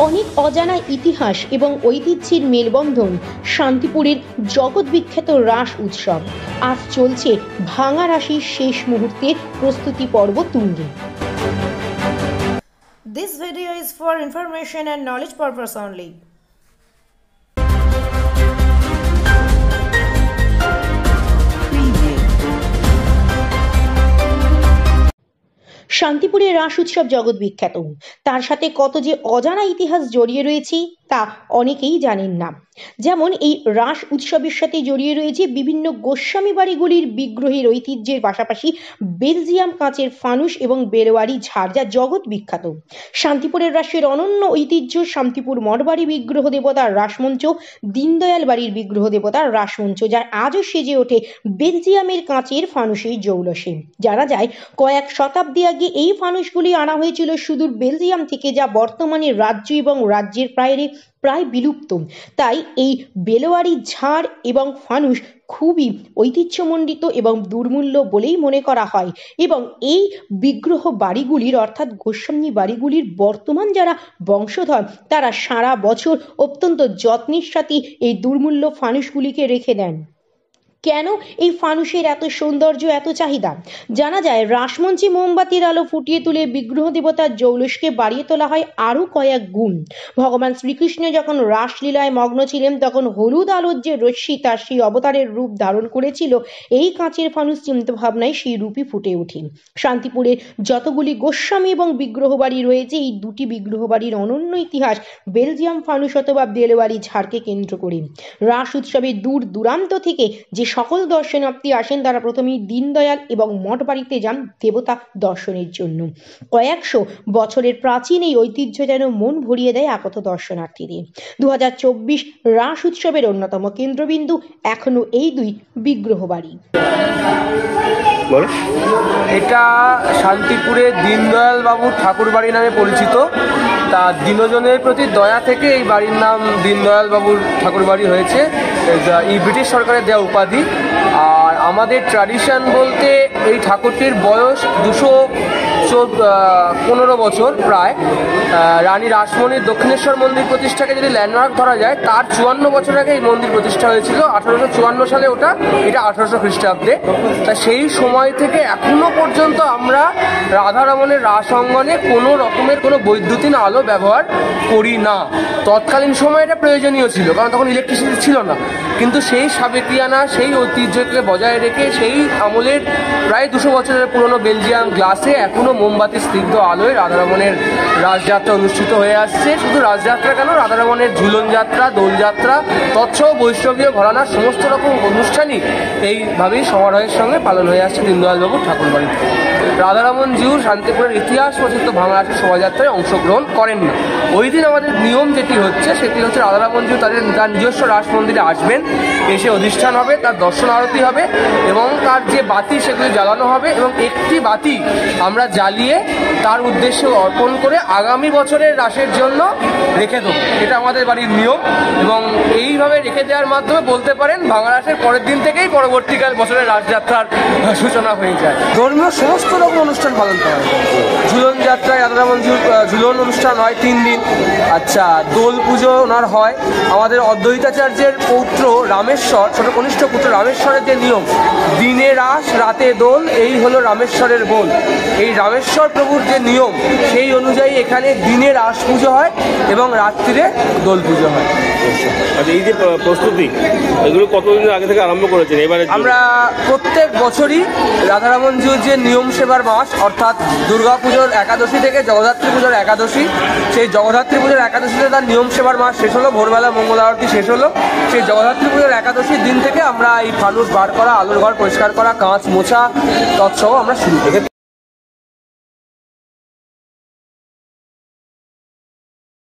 অনেক অজানা ইতিহাস এবং ঐতিহ্যের মেলবন্ধন শান্তিপুরের জগৎ বিখ্যাত রাস উৎসব আজ চলছে ভাঙা রাশির শেষ মুহূর্তের প্রস্তুতি পর্ব তুঙ্গে। This video is for information and knowledge purpose only. শান্তিপুরের রাস উৎসব জগৎ বিখ্যাত, তার সাথে কত যে অজানা ইতিহাস জড়িয়ে রয়েছে তা অনেকেই জানেন না। যেমন এই রাস উৎসবের সাথে জড়িয়ে রয়েছে বিভিন্ন গোস্বামী বাড়িগুলির বিগ্রহের ঐতিহ্যের পাশাপাশি বেলজিয়াম কাঁচের ফানুস এবং বেলওয়ারি ঝাড়, যা জগৎ বিখ্যাত। শান্তিপুরের রাসের অনন্য ঐতিহ্য শান্তিপুর মঠবাড়ি বিগ্রহ দেবতার রাসমঞ্চ, দীনদয়াল বাড়ির বিগ্রহ দেবতার রাসমঞ্চ, যা আজও সেজে ওঠে বেলজিয়ামের কাঁচের ফানুসের জৌলসে। জানা যায় কয়েক শতাব্দী আগে এই ফানুসগুলি আনা হয়েছিল সুদূর বেলজিয়াম থেকে, যা বর্তমানে রাজ্য এবং রাজ্যের প্রায় বিলুপ্ত। তাই এই বেলওয়ারি ঝাড় এবং ফানুস খুবই ঐতিহ্যমণ্ডিত এবং দুর্মূল্য বলেই মনে করা হয়। এবং এই বিগ্রহ বাড়িগুলির অর্থাৎ গোস্বামী বাড়িগুলির বর্তমান যারা বংশধর, তারা সারা বছর অত্যন্ত যত্নের সাথে এই দুর্মূল্য ফানুসগুলিকে রেখে দেন। কেন এই ফানুসের এত সৌন্দর্য, এত চাহিদা? জানা যায় রাসমঞ্চে মোমবাতির আলো ফুটিয়ে তুলে বিগ্রহ দেবতার জৌলসকে বাড়িয়ে তোলা হয় আরো কয়েক গুণ। ভগবান শ্রীকৃষ্ণ যখন রাসলীলায় মগ্ন ছিলেন, তখন হলুদ আলোর যে রশ্মি তার সেই অবতারের রূপ ধারণ করেছিল। এই কাঁচের ফানুস চিন্তা ভাবনায় সেই রূপই ফুটে ওঠে। শান্তিপুরের যতগুলি গোস্বামী এবং বিগ্রহ বাড়ি রয়েছে, এই দুটি বিগ্রহ বাড়ির অনন্য ইতিহাস বেলজিয়াম ফানুস অথবা বেলওয়ারি ঝাড়কে কেন্দ্র করে। রাস উৎসবে দূর দূরান্ত থেকে যে সকল দর্শনার্থী আসেন, তারা প্রথমেই দীনদয়াল এবং মঠ বাড়িতে যান দেবতা দর্শনের জন্য। কয়েকশো বছরের প্রাচীন এই ঐতিহ্য যেন মন ভরিয়ে দেয় আগত দর্শনার্থীদের। 2024 রাস উৎসবের অন্যতম কেন্দ্রবিন্দু এখনো এই দুই বিগ্রহ বাড়ি। এটা শান্তিপুরে দীনদয়াল বাবুর ঠাকুর বাড়ি নামে পরিচিত। তা দীনজনের প্রতি দয়া থেকে এই বাড়ির নাম দীনদয়াল বাবুর ঠাকুর বাড়ি হয়েছে। এই ব্রিটিশ সরকারের দেওয়া উপাধি। আর আমাদের ট্র্যাডিশন বলতে এই ঠাকুরটির বয়স 215 বছর প্রায়। রানী রাসমণির দক্ষিণেশ্বর মন্দির প্রতিষ্ঠাকে যদি ল্যান্ডমার্ক ধরা যায়, তার 54 বছর আগে এই মন্দির প্রতিষ্ঠা হয়েছিল। 1854 সালে এটা 1800 খ্রিস্টাব্দে। তা সেই সময় থেকে এখনো পর্যন্ত আমরা রাধারমণের রাস অঙ্গনে কোনো রকমের কোনো বৈদ্যুতিন আলো ব্যবহার করি না। তৎকালীন সময় এটা প্রয়োজনীয় ছিল, কারণ তখন ইলেকট্রিসিটি ছিল না। কিন্তু সেই সাবেকিয়ানা, সেই ঐতিহ্যকে বজায় রেখে সেই আমলের প্রায় 200 বছরের পুরনো বেলজিয়াম গ্লাসে এখনো মোমবাতি স্নিগ্ধ আলোয় রাধারমণের রাসযাত্রা অনুষ্ঠিত হয়ে আসছে। শুধু রাসযাত্রা কেন, রাধারমণের ঝুলন যাত্রা, দোলযাত্রা, তৎসহ বৈষ্ণবীয় ঘরানার সমস্ত রকম অনুষ্ঠানই এইভাবেই সমারোহের সঙ্গে পালন হয়ে আসছে দীনদয়াল বাবুর ঠাকুর বাড়িতে। রাধারমণ জিউ শান্তিপুরের ইতিহাস প্রসিদ্ধ ভাঙা রাসের শোভাযাত্রায় অংশগ্রহণ করেন না। ওই দিন আমাদের নিয়ম যেটি হচ্ছে, সেটি হচ্ছে রাধারমণ জিউ তার নিজস্ব রাস মন্দিরে আসবেন, এসে অধিষ্ঠান হবে, তার দর্শন আরতি হবে এবং তার যে বাতি সেগুলি জ্বালানো হবে এবং একটি বাতি আমরা জ্বালিয়ে তার উদ্দেশ্যে অর্পণ করে আগামী বছরের রাসের জন্য রেখে দেবো। এটা আমাদের বাড়ির নিয়ম এবং এইভাবে রেখে দেওয়ার মাধ্যমে বলতে পারেন ভাঙা রাসের পরের দিন থেকেই পরবর্তীকাল বছরের রাসযাত্রার সূচনা হয়ে যায়। ধর্মীয় সমস্ত রকম অনুষ্ঠান পালন করা হয়। ঝুলন যাত্রায় রাধারমণ জিউ ঝুলন অনুষ্ঠান হয় 3 দিন। আচ্ছা, দোল পুজো ওনার হয়। আমাদের অদ্বৈতাচার্যের পৌত্র রামেশ্বর, ছোট কনিষ্ঠ পুত্র রামেশ্বরের যে নিয়ম, দিনে রাস রাতে দোল, এই হলো রামেশ্বরের গোল। এই রামেশ্বর প্রভুর যে নিয়ম, সেই অনুযায়ী এখানে দিনে রাস পুজো হয় এবং রাত্রিরে দোল পুজো হয়। আচ্ছা, এই যে প্রস্তুতি, এগুলো কতদিন আগে থেকে আরম্ভ করেছেন? এবারে আমরা প্রত্যেক বছরই রাধারমণ জিউর যে নিয়ম সেবার মাস, অর্থাৎ দুর্গা পুজোর একাদশী থেকে জগদ্ধাত্রী পুজোর একাদশী, সেই জগদ্ধাত্রী পুজোর একাদশীতে তার নিয়ম সেবার মাস শেষ হলো, ভোরবেলা মঙ্গল আরতি শেষ হলো। সেই জগদ্ধাত্রী পুজোর একাদশীর দিন থেকে আমরা এই ফানুস বার করা, আলোর ঘর পরিষ্কার করা, কাঁচ মোছা তৎসহ আমরা শুরু করি।